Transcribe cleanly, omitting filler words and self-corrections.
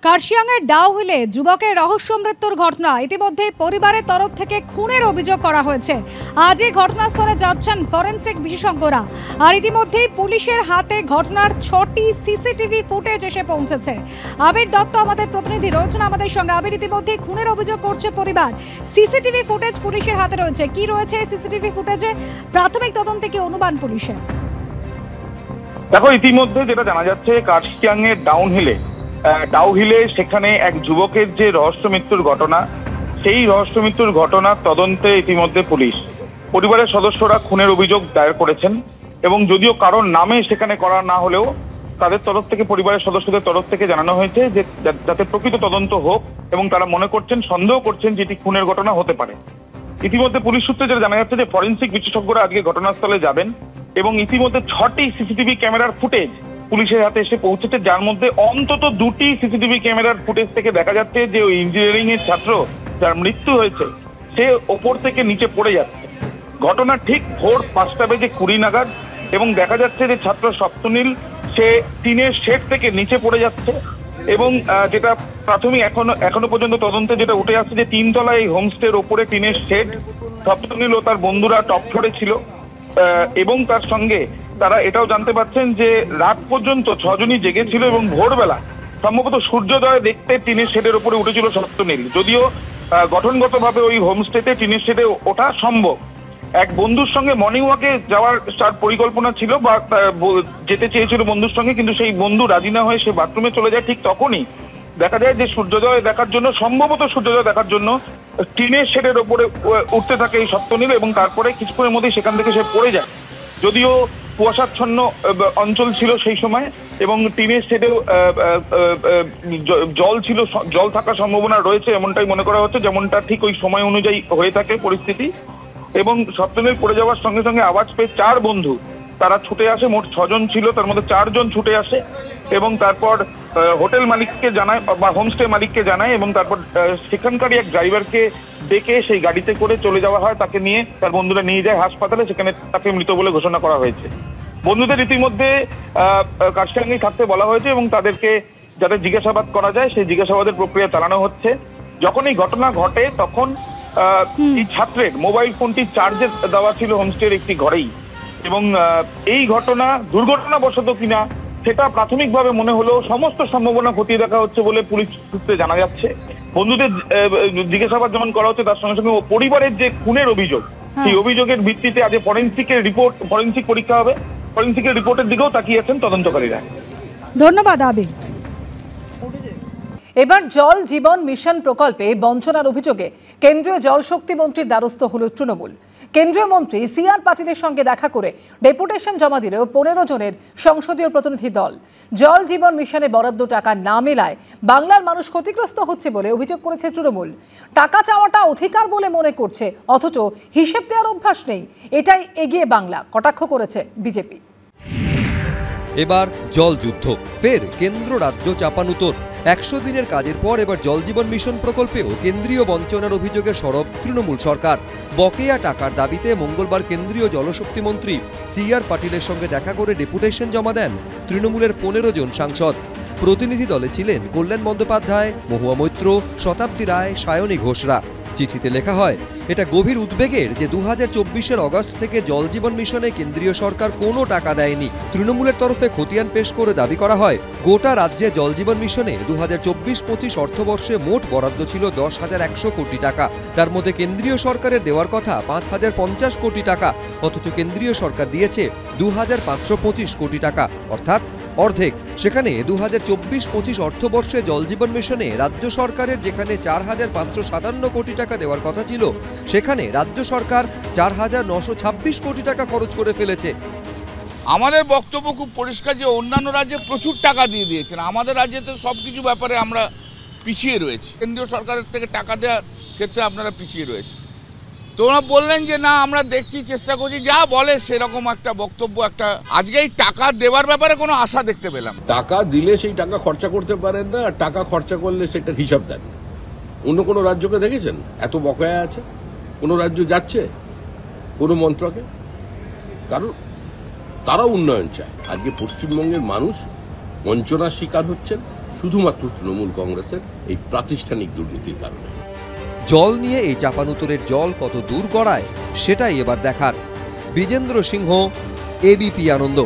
কার্শিয়াংয়ের ডাউহিলে যুবকের রহস্য মৃত্যুর ঘটনা। ইতিমধ্যে পরিবারের তরফ থেকে খুনের অভিযোগ করা হয়েছে। আজই ঘটনাস্থলে যাচ্ছেন ফরেনসিক বিশেষজ্ঞরা। আর ইতিমধ্যেই পুলিশের হাতে ঘটনার 6টি সিসিটিভি ফুটেজ এসে পৌঁছেছে। আবির দত্ত আমাদের প্রতিনিধি রয়েছেন আমাদের সঙ্গে। আবির, ইতিমধ্যে খুনের অভিযোগ করছে পরিবার, সিসিটিভি ফুটেজ পুলিশের হাতে রয়েছে, কি রয়েছে সিসিটিভি ফুটেজে? প্রাথমিক তদন্তে কি অনুমান পুলিশের? দেখো, ইতিমধ্যে যেটা জানা যাচ্ছে, কার্শিয়াংয়ের ডাউহিলে সেখানে এক যুবকের যে রহস্য মৃত্যুর ঘটনা, সেই রহস্য মৃত্যুর ঘটনার তদন্তে ইতিমধ্যে পরিবারের সদস্যরা খুনের অভিযোগ দায়ের করেছেন। এবং যদিও কারোর নামে সেখানে করা না হলেও তাদের তরফ থেকে, পরিবারের সদস্যদের তরফ থেকে জানানো হয়েছে যে যাতে প্রকৃত তদন্ত হোক, এবং তারা মনে করছেন, সন্দেহ করছেন যে এটি খুনের ঘটনা হতে পারে। ইতিমধ্যে পুলিশ সূত্রে যেটা জানা যাচ্ছে যে ফরেনসিক বিশেষজ্ঞরা আজকে ঘটনাস্থলে যাবেন এবং ইতিমধ্যে 6টি সিসিটিভি ক্যামেরার ফুটেজ পুলিশের হাতে এসে পৌঁছেছে, যার মধ্যে অন্তত 2টি সিসিটিভি ক্যামেরার ফুটেজ থেকে দেখা যাচ্ছে যে ওই ইঞ্জিনিয়ারিং এর ছাত্র যার মৃত্যু হয়েছে সে ওপর থেকে নিচে পড়ে যাচ্ছে। ঘটনা ঠিক ভোর 5:20 নাগাদ, এবং দেখা যাচ্ছে যে ছাত্র সপ্তনীল সে টিনের শেড থেকে নিচে পড়ে যাচ্ছে। এবং যেটা প্রাথমিক এখনো পর্যন্ত তদন্তে যেটা উঠে আসছে যে 3 তলায় এই হোমস্টের ওপরে টিনের শেড, সপ্তনীল ও তার বন্ধুরা টপ ফ্লোরে ছিল। এবং তার সঙ্গে তারা এটাও জানতে পারছেন যে রাত পর্যন্ত 6 জনই জেগেছিল এবং ভোরবেলা সম্ভবত সূর্যোদয় দেখতে টিনের শেডের উপরে উঠেছিল সপ্তনীল। যদিও গঠনগতভাবে ওই হোমস্টেতে টিনের শেডে ওঠা সম্ভব। এক বন্ধুর সঙ্গে মর্নিং ওয়াকে যাওয়ার তার পরিকল্পনা ছিল বা যেতে চেয়েছিল বন্ধুর সঙ্গে, কিন্তু সেই বন্ধু রাজি না হয়ে সে বাথরুমে চলে যায়। ঠিক তখনই দেখা যায় যে সম্ভবত সূর্যোদয় দেখার জন্য টিনের শেডের ওপরে উঠতে থাকে এই সপ্তনীল, এবং তারপরে কিছুক্ষণের মধ্যেই সেখান থেকে সে পড়ে যায়। যদিও কুয়াশাচ্ছন্ন অঞ্চল ছিল সেই সময়, এবং টিনের শেডেও জল থাকার সম্ভাবনা রয়েছে এমনটাই মনে করা হচ্ছে, যেমনটা ঠিক ওই সময় অনুযায়ী হয়ে থাকে পরিস্থিতি। এবং সপ্তনীল পড়ে যাওয়ার সঙ্গে সঙ্গে আওয়াজ পেয়ে 4 বন্ধু তারা ছুটে আসে। মোট 6 জন ছিল, তার মধ্যে 4 জন ছুটে আসে এবং তারপর হোটেল মালিককে জানায় বা হোমস্টে মালিককে জানায়, এবং তারপর সেখানকারই এক ড্রাইভারকে ডেকে সেই গাড়িতে করে চলে যাওয়া হয়। তাকে নিয়ে তার বন্ধুরা নিয়ে যায় হাসপাতালে, সেখানে তাকে মৃত বলে ঘোষণা করা হয়েছে। বন্ধুদের ইতিমধ্যে কার্শিয়াংয়ে থাকতে বলা হয়েছে এবং তাদেরকে যাতে জিজ্ঞাসাবাদ করা যায় সেই জিজ্ঞাসাবাদের প্রক্রিয়া চালানো হচ্ছে। যখন এই ঘটনা ঘটে তখন এই ছাত্রের মোবাইল ফোনটি চার্জে দেওয়া ছিল হোমস্টের একটি ঘরেই, এবং এই ঘটনা দুর্ঘটনাবশত কিনা সেটা প্রাথমিকভাবে মনে হলেও সমস্ত সম্ভাবনা খতিয়ে দেখা হচ্ছে বলে পুলিশ সূত্রে জানা যাচ্ছে। বন্ধুদের জিজ্ঞাসাবাদ যেমন করা হচ্ছে, তার সঙ্গে সঙ্গে পরিবারের যে খুনের অভিযোগ, সেই অভিযোগের ভিত্তিতে আজ ফরেনসিক পরীক্ষা হবে। ফরেনসিকের রিপোর্টের দিকেও তাকিয়েছেন তদন্তকারীরা। ধন্যবাদ আবির। এবার জল জীবন মিশন প্রকল্পে বঞ্চনার অভিযোগে কেন্দ্রীয় জলশক্তি মন্ত্রীর দ্বারস্থ হল তৃণমূল। কেন্দ্রীয় মন্ত্রী CR পাটিলের সঙ্গে দেখা করে ডেপুটেশন জমা দিলেও 15 জনের সংসদীয় প্রতিনিধি দল জল জীবন মিশনে বরাদ্দ টাকা না মেলায় বাংলার মানুষ ক্ষতিগ্রস্ত হচ্ছে বলে অভিযোগ করেছে তৃণমূল। টাকা চাওয়াটা অধিকার বলে মনে করছে, অথচ হিসেব দেওয়ার অভ্যাস নেই। এটাই এগিয়ে বাংলা, কটাক্ষ করেছে বিজেপি। এবার জল যুদ্ধ, ফের কেন্দ্র রাজ্য চাপানুতোর। 100 দিনের কাজের পর এবার জল জীবন মিশন প্রকল্পেও কেন্দ্রীয় বঞ্চনার অভিযোগে সরব তৃণমূল সরকার। বকেয়া টাকার দাবিতে মঙ্গলবার কেন্দ্রীয় জলশক্তি মন্ত্রী CR পাটিলের সঙ্গে দেখা করে ডেপুটেশন জমা দেন তৃণমূলের 15 জন সাংসদ। প্রতিনিধি দলে ছিলেন কল্যাণ বন্দ্যোপাধ্যায়, মহুয়া মৈত্র, শতাব্দী রায়, সায়নী ঘোষরা। চিঠিতে লেখা হয়, এটা গভীর উদ্বেগের যে 2024-এর অগস্ট থেকে জল জীবন মিশনে কেন্দ্রীয় সরকার কোনো টাকা দেয়নি। তৃণমূলের তরফে খতিয়ান পেশ করে দাবি করা হয়, গোটা রাজ্যে জল জীবন মিশনে 2024-25 অর্থবর্ষে মোট বরাদ্দ ছিল 10,100 কোটি টাকা। তার মধ্যে কেন্দ্রীয় সরকারের দেওয়ার কথা 5,050 কোটি টাকা, অথচ কেন্দ্রীয় সরকার দিয়েছে 2,525 কোটি টাকা, অর্থাৎ অর্ধেক। সেখানে 2024-25 অর্থবর্ষে জল জীবন মিশনে রাজ্য সরকারের যেখানে 4,557 কোটি টাকা দেওয়ার কথা ছিল, সেখানে রাজ্য সরকার 4,926 কোটি টাকা খরচ করে ফেলেছে। আমাদের বক্তব্য খুব পরিষ্কার যে অন্যান্য রাজ্যে প্রচুর টাকা দিয়ে দিয়েছেন, আমাদের রাজ্যে তো সবকিছু ব্যাপারে আমরা পিছিয়ে রয়েছি। কেন্দ্রীয় সরকারের থেকে টাকা দেওয়ার ক্ষেত্রে আপনারা পিছিয়ে রয়েছে। তোমরা বললেন যে না আমরা দেখছি, চেষ্টা করছি, যা বলে সেরকম একটা বক্তব্য। একটা আজকে এই টাকা দেওয়ার ব্যাপারে কোনো আশা দেখতে পেলাম। টাকা দিলে সেই টাকা খরচা করতে পারেন না, আর টাকা খরচা করলে সেটার হিসাব দেন। অন্য কোনো রাজ্যকে দেখেছেন এত বকেয়া আছে? কোনো রাজ্য যাচ্ছে কোনো মন্ত্রকে? কারণ তারা উন্নয়ন চায়। আজকে পশ্চিমবঙ্গের মানুষ বঞ্চনার শিকার হচ্ছেন, শুধুমাত্র তৃণমূল কংগ্রেসের এই প্রাতিষ্ঠানিক দুর্নীতির কারণে। জল নিয়ে এই চাপানুতরের জল কত দূর গড়ায় সেটাই এবার দেখার। বিজেন্দ্র সিংহ, এবিপি আনন্দ।